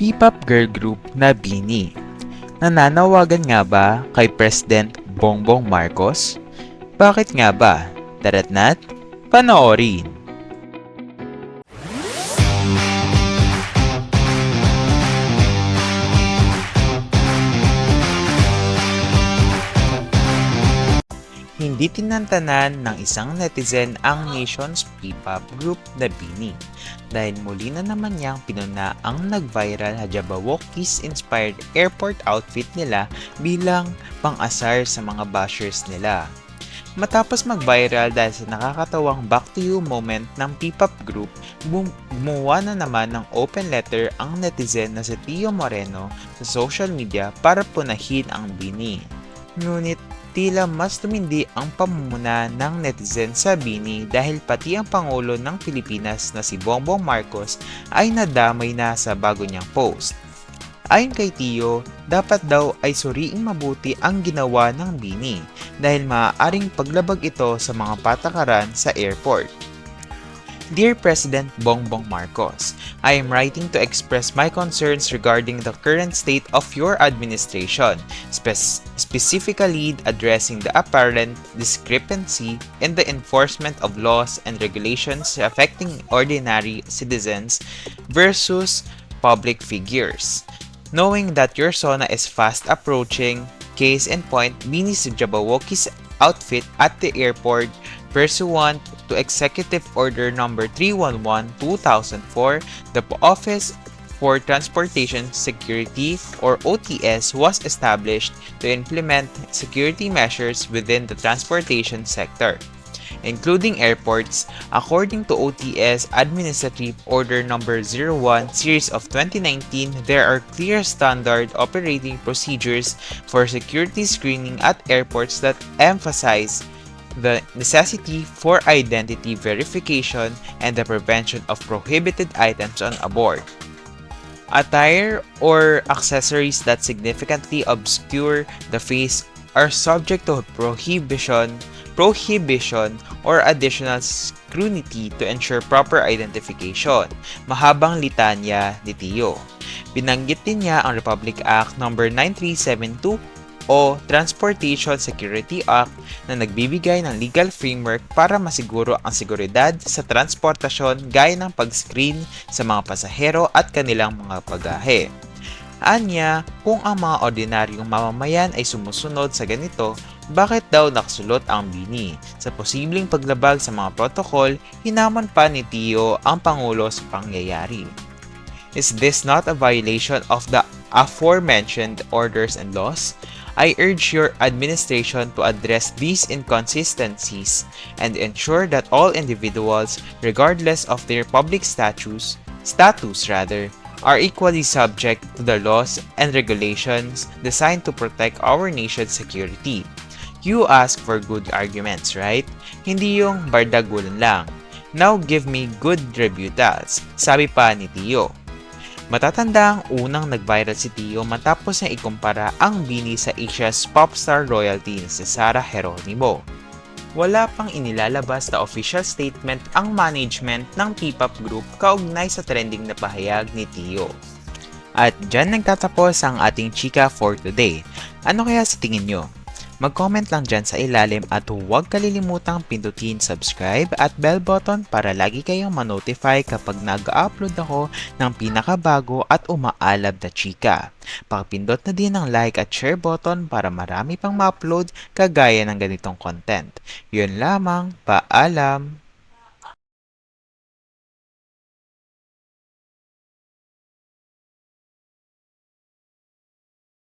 P-pop girl group na BINI. Nananawagan nga ba kay President Bongbong Marcos? Bakit nga ba? Tara't na't panoorin! Hindi tinantanan ng isang netizen ang nation's P-pop group na BINI dahil muli na naman niyang pinuna ang nag-viral na Jabberwockies-inspired airport outfit nila bilang pang-asar sa mga bashers nila. Matapos mag-viral dahil sa nakakatawang back to you moment ng P-pop group, gumawa na naman ng open letter ang netizen na si Tio Moreno sa social media para punahin ang BINI. Ngunit tila mas tumindi ang pamumuna ng netizen sa BINI dahil pati ang Pangulo ng Pilipinas na si Bongbong Marcos ay nadamay na sa bago niyang post. Ayon kay Tio, dapat daw ay suriing mabuti ang ginawa ng BINI dahil maaaring paglabag ito sa mga patakaran sa airport. Dear President Bongbong Marcos, I am writing to express my concerns regarding the current state of your administration, specifically addressing the apparent discrepancy in the enforcement of laws and regulations affecting ordinary citizens versus public figures. Knowing that your SONA is fast approaching, case in point, BINI's Jabberwockies outfit at the airport pursuant to Executive Order No. 311-2004, the Office for Transportation Security or OTS was established to implement security measures within the transportation sector, including airports. According to OTS Administrative Order No. 01 Series of 2019, there are clear standard operating procedures for security screening at airports that emphasize the necessity for identity verification and the prevention of prohibited items on board. Attire or accessories that significantly obscure the face are subject to prohibition or additional scrutiny to ensure proper identification. Mahabang litanya ni Tio. Binanggit din niya ang Republic Act No. 9372 o Transportation Security Act na nagbibigay ng legal framework para masiguro ang seguridad sa transportasyon gaya ng pag-screen sa mga pasahero at kanilang mga bagahe. Anya, kung ang mga ordinaryong mamamayan ay sumusunod sa ganito, bakit daw nakasulot ang BINI? Sa posibleng paglabag sa mga protokol, hinamon pa ni Tio ang Pangulo sa pangyayari. Is this not a violation of the aforementioned orders and laws? I urge your administration to address these inconsistencies and ensure that all individuals, regardless of their public status, are equally subject to the laws and regulations designed to protect our nation's security. You ask for good arguments, right? Hindi yung bardagulan lang. Now give me good rebutals, sabi pa ni Tio. Matatanda ang unang nag-viral si Tio matapos niya ikumpara ang BINI sa Asia's popstar royalty na si Sarah Geronimo. Wala pang inilalabas na official statement ang management ng P-pop group kaugnay sa trending na pahayag ni Tio. At dyan nagtatapos ang ating chika for today. Ano kaya sa tingin nyo? Mag-comment lang dyan sa ilalim at huwag kalilimutang pindutin subscribe at bell button para lagi kayong manotify kapag nag-upload ako ng pinakabago at umaalab na chika. Pakipindot na din ang like at share button para marami pang ma-upload kagaya ng ganitong content. Yun lamang, paalam!